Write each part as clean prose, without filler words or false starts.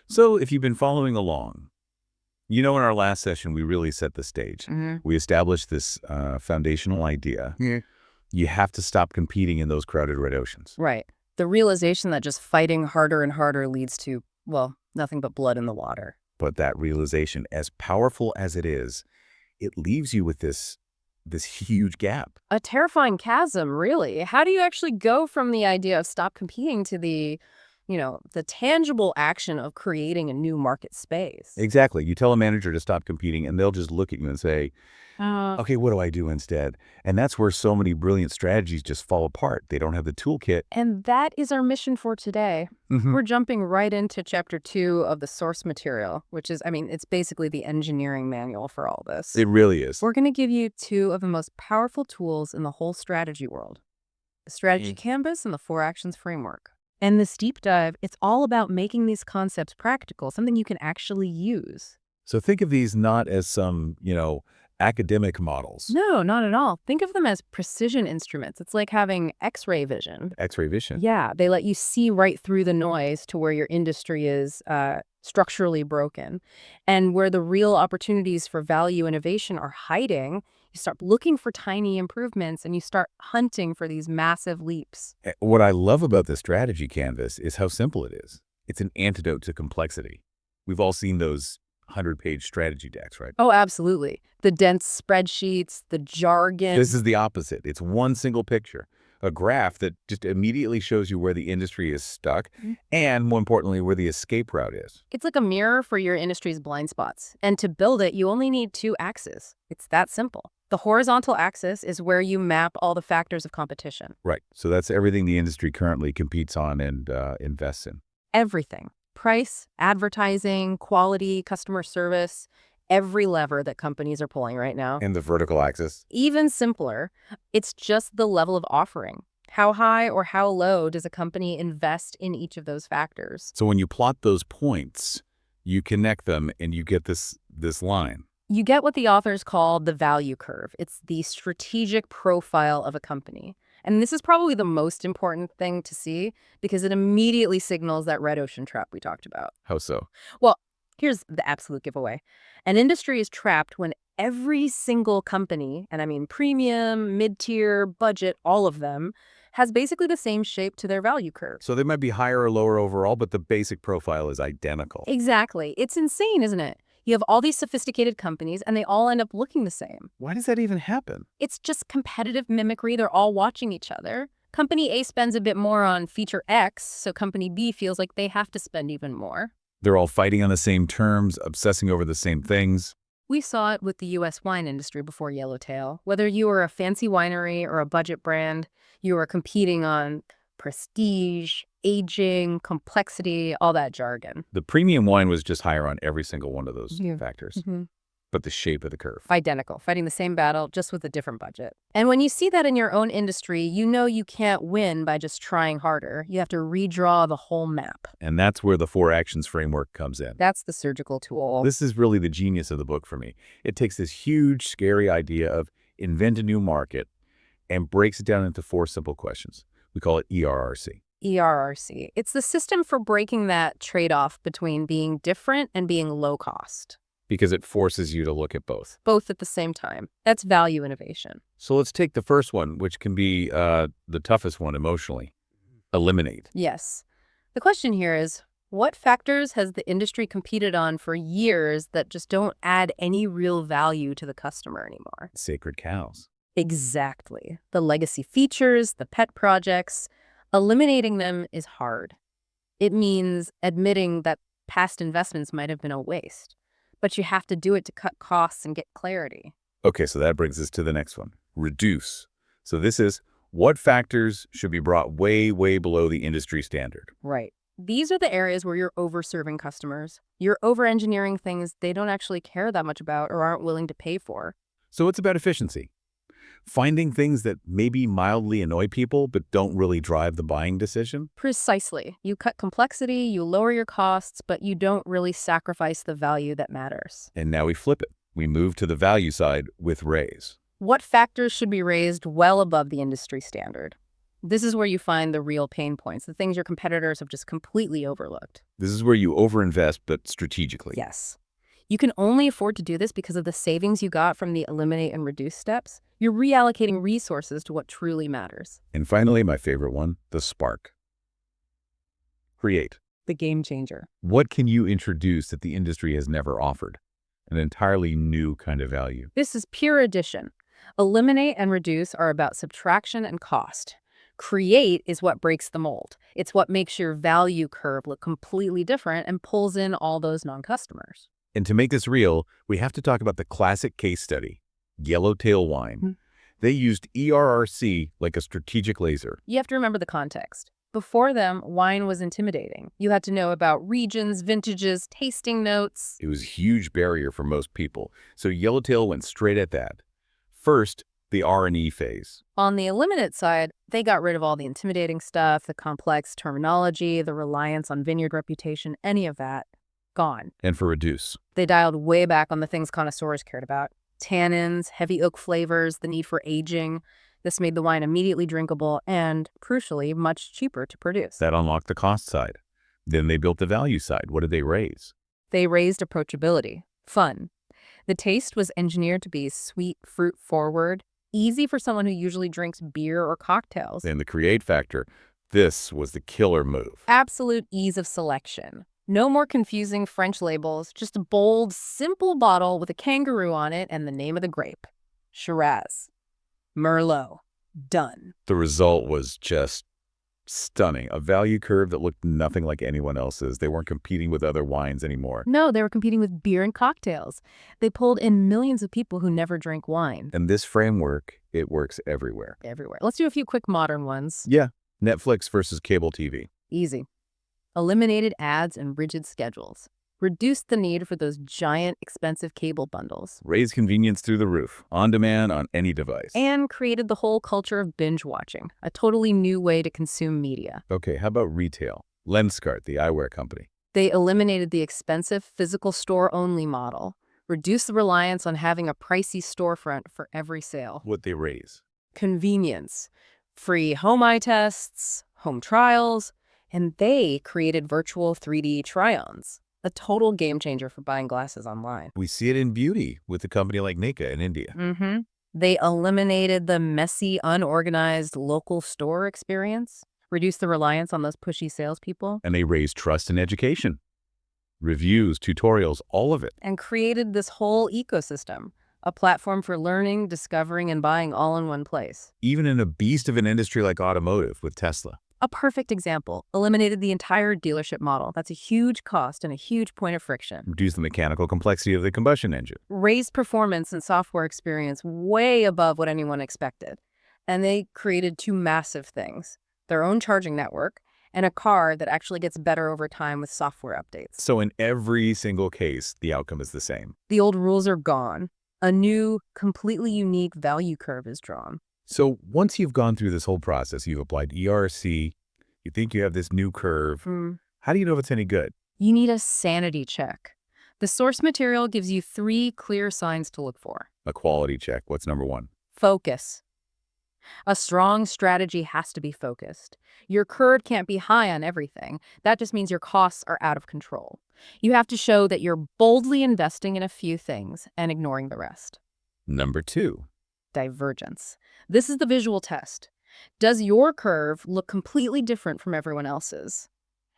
So if you've been following along, in our last session, we really set the stage. We established this foundational idea. You have to stop competing in those crowded red oceans. Right. The realization that just fighting harder and harder leads to, well, nothing but blood in the water. But that realization, as powerful as it is, it leaves you with this huge gap. A terrifying chasm, really. How do you actually go from the idea of stop competing to the tangible action of creating a new market space? Exactly. You tell a manager to stop competing, and they'll just look at you and say, okay, what do I do instead? And that's where so many brilliant strategies just fall apart. They don't have the toolkit. And that is our mission for today. We're jumping right into chapter 2 of the source material, which is, it's basically the engineering manual for all this. It really is. We're going to give you 2 of the most powerful tools in the whole strategy world: the strategy canvas and the 4 actions framework. And this deep dive, it's all about making these concepts practical, something you can actually use. So think of these not as some, academic models. No, not at all. Think of them as precision instruments. It's like having X-ray vision. X-ray vision. Yeah, they let you see right through the noise to where your industry is structurally broken. And where the real opportunities for value innovation are hiding, you start looking for tiny improvements and you start hunting for these massive leaps. What I love about the strategy canvas is how simple it is. It's an antidote to complexity. We've all seen those 100-page strategy decks, right? Oh, absolutely. The dense spreadsheets, the jargon. This is the opposite. It's one single picture, a graph that just immediately shows you where the industry is stuck and, more importantly, where the escape route is. It's like a mirror for your industry's blind spots. And to build it, you only need 2 axes. It's that simple. The horizontal axis is where you map all the factors of competition. Right. So that's everything the industry currently competes on and invests in. Everything. Price, advertising, quality, customer service, every lever that companies are pulling right now. And the vertical axis. Even simpler, it's just the level of offering. How high or how low does a company invest in each of those factors? So when you plot those points, you connect them and you get this line. You get what the authors call the value curve. It's the strategic profile of a company. And this is probably the most important thing to see because it immediately signals that red ocean trap we talked about. How so? Well, here's the absolute giveaway. An industry is trapped when every single company, and I mean premium, mid-tier, budget, all of them, has basically the same shape to their value curve. So they might be higher or lower overall, but the basic profile is identical. Exactly. It's insane, isn't it? You have all these sophisticated companies, and they all end up looking the same. Why does that even happen? It's just competitive mimicry. They're all watching each other. Company A spends a bit more on feature X, so Company B feels like they have to spend even more. They're all fighting on the same terms, obsessing over the same things. We saw it with the U.S. wine industry before Yellowtail. Whether you were a fancy winery or a budget brand, you were competing on prestige, aging, complexity, all that jargon. The premium wine was just higher on every single one of those factors. But the shape of the curve. Identical, fighting the same battle, just with a different budget. And when you see that in your own industry, you know you can't win by just trying harder. You have to redraw the whole map. And that's where the 4 actions framework comes in. That's the surgical tool. This is really the genius of the book for me. It takes this huge, scary idea of invent a new market and breaks it down into 4 simple questions. We call it ERRC. ERRC. It's the system for breaking that trade-off between being different and being low cost. Because it forces you to look at both. Both at the same time. That's value innovation. So let's take the first one, which can be the toughest one emotionally. Eliminate. Yes. The question here is, what factors has the industry competed on for years that just don't add any real value to the customer anymore? Sacred cows. Exactly. The legacy features, the pet projects. Eliminating them is hard. It means admitting that past investments might have been a waste. But you have to do it to cut costs and get clarity. Okay, so that brings us to the next one. Reduce. So this is what factors should be brought way, way below the industry standard. Right. These are the areas where you're over-serving customers. You're over-engineering things they don't actually care that much about or aren't willing to pay for. So it's about efficiency. Finding things that maybe mildly annoy people but don't really drive the buying decision? Precisely. You cut complexity, you lower your costs, but you don't really sacrifice the value that matters. And now we flip it. We move to the value side with raise. What factors should be raised well above the industry standard? This is where you find the real pain points, the things your competitors have just completely overlooked. This is where you overinvest, but strategically. Yes. You can only afford to do this because of the savings you got from the eliminate and reduce steps. You're reallocating resources to what truly matters. And finally, my favorite one, the spark. Create. The game changer. What can you introduce that the industry has never offered? An entirely new kind of value. This is pure addition. Eliminate and reduce are about subtraction and cost. Create is what breaks the mold. It's what makes your value curve look completely different and pulls in all those non-customers. And to make this real, we have to talk about the classic case study, Yellowtail Wine. They used ERRC like a strategic laser. You have to remember the context. Before them, wine was intimidating. You had to know about regions, vintages, tasting notes. It was a huge barrier for most people, so Yellowtail went straight at that. First, the R&E phase. On the eliminate side, they got rid of all the intimidating stuff, the complex terminology, the reliance on vineyard reputation, any of that. Gone. And for reduce. They dialed way back on the things connoisseurs cared about. Tannins, heavy oak flavors, the need for aging. This made the wine immediately drinkable and, crucially, much cheaper to produce. That unlocked the cost side. Then they built the value side. What did they raise? They raised approachability, fun. The taste was engineered to be sweet, fruit-forward, easy for someone who usually drinks beer or cocktails. And the create factor. This was the killer move. Absolute ease of selection. No more confusing French labels, just a bold, simple bottle with a kangaroo on it and the name of the grape. Shiraz. Merlot. Done. The result was just stunning. A value curve that looked nothing like anyone else's. They weren't competing with other wines anymore. No, they were competing with beer and cocktails. They pulled in millions of people who never drank wine. And this framework, it works everywhere. Everywhere. Let's do a few quick modern ones. Yeah. Netflix versus cable TV. Easy. Eliminated ads and rigid schedules. Reduced the need for those giant, expensive cable bundles. Raised convenience through the roof, on demand on any device. And created the whole culture of binge watching, a totally new way to consume media. Okay, how about retail? Lenskart, the eyewear company. They eliminated the expensive physical store-only model, reduced the reliance on having a pricey storefront for every sale. What they raise? Convenience. Free home eye tests, home trials, and they created virtual 3D try-ons. A total game changer for buying glasses online. We see it in beauty with a company like Nika in India. They eliminated the messy, unorganized local store experience, reduced the reliance on those pushy salespeople. And they raised trust in education. Reviews, tutorials, all of it. And created this whole ecosystem, a platform for learning, discovering, and buying all in one place. Even in a beast of an industry like automotive with Tesla. A perfect example. Eliminated the entire dealership model. That's a huge cost and a huge point of friction. Reduced the mechanical complexity of the combustion engine. Raised performance and software experience way above what anyone expected. And they created two massive things. Their own charging network and a car that actually gets better over time with software updates. So in every single case, the outcome is the same. The old rules are gone. A new, completely unique value curve is drawn. So once you've gone through this whole process, you've applied ERC, you think you have this new curve. How do you know if it's any good? You need a sanity check. The source material gives you 3 clear signs to look for. A quality check. What's number 1? Focus. A strong strategy has to be focused. Your curve can't be high on everything. That just means your costs are out of control. You have to show that you're boldly investing in a few things and ignoring the rest. Number 2. Divergence. This is the visual test. Does your curve look completely different from everyone else's?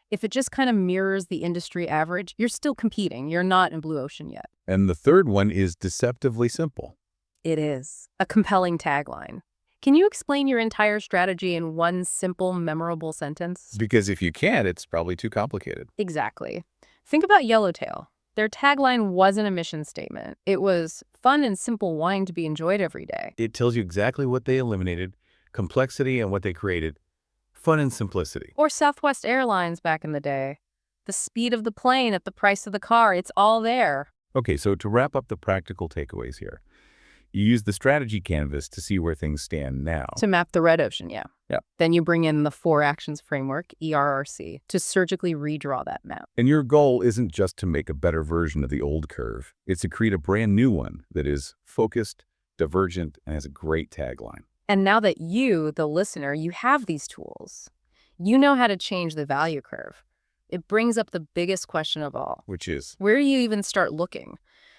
If it just kind of mirrors the industry average, you're still competing. You're not in Blue Ocean yet. And the third one is deceptively simple. It is. A compelling tagline. Can you explain your entire strategy in one simple, memorable sentence? Because if you can't, it's probably too complicated. Exactly. Think about Yellowtail. Their tagline wasn't a mission statement. It was fun and simple wine to be enjoyed every day. It tells you exactly what they eliminated, complexity and what they created, fun and simplicity. Or Southwest Airlines back in the day. The speed of the plane at the price of the car, it's all there. Okay, so to wrap up the practical takeaways here, you use the strategy canvas to see where things stand now. To map the red ocean, yeah. Yeah. Then you bring in the 4 actions framework, ERRC, to surgically redraw that map. And your goal isn't just to make a better version of the old curve. It's to create a brand new one that is focused, divergent, and has a great tagline. And now that you, the listener, you have these tools, you know how to change the value curve. It brings up the biggest question of all. Which is? Where do you even start looking?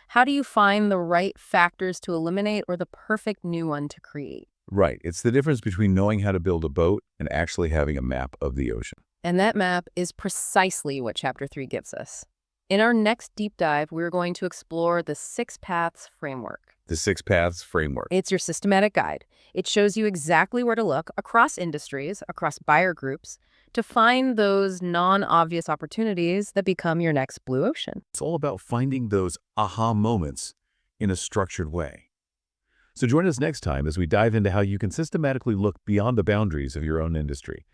How do you find the right factors to eliminate or the perfect new one to create? Right. It's the difference between knowing how to build a boat and actually having a map of the ocean. And that map is precisely what Chapter 3 gives us. In our next deep dive, we're going to explore the 6 Paths framework. The 6 Paths framework. It's your systematic guide. It shows you exactly where to look across industries, across buyer groups, to find those non-obvious opportunities that become your next blue ocean. It's all about finding those aha moments in a structured way. So join us next time as we dive into how you can systematically look beyond the boundaries of your own industry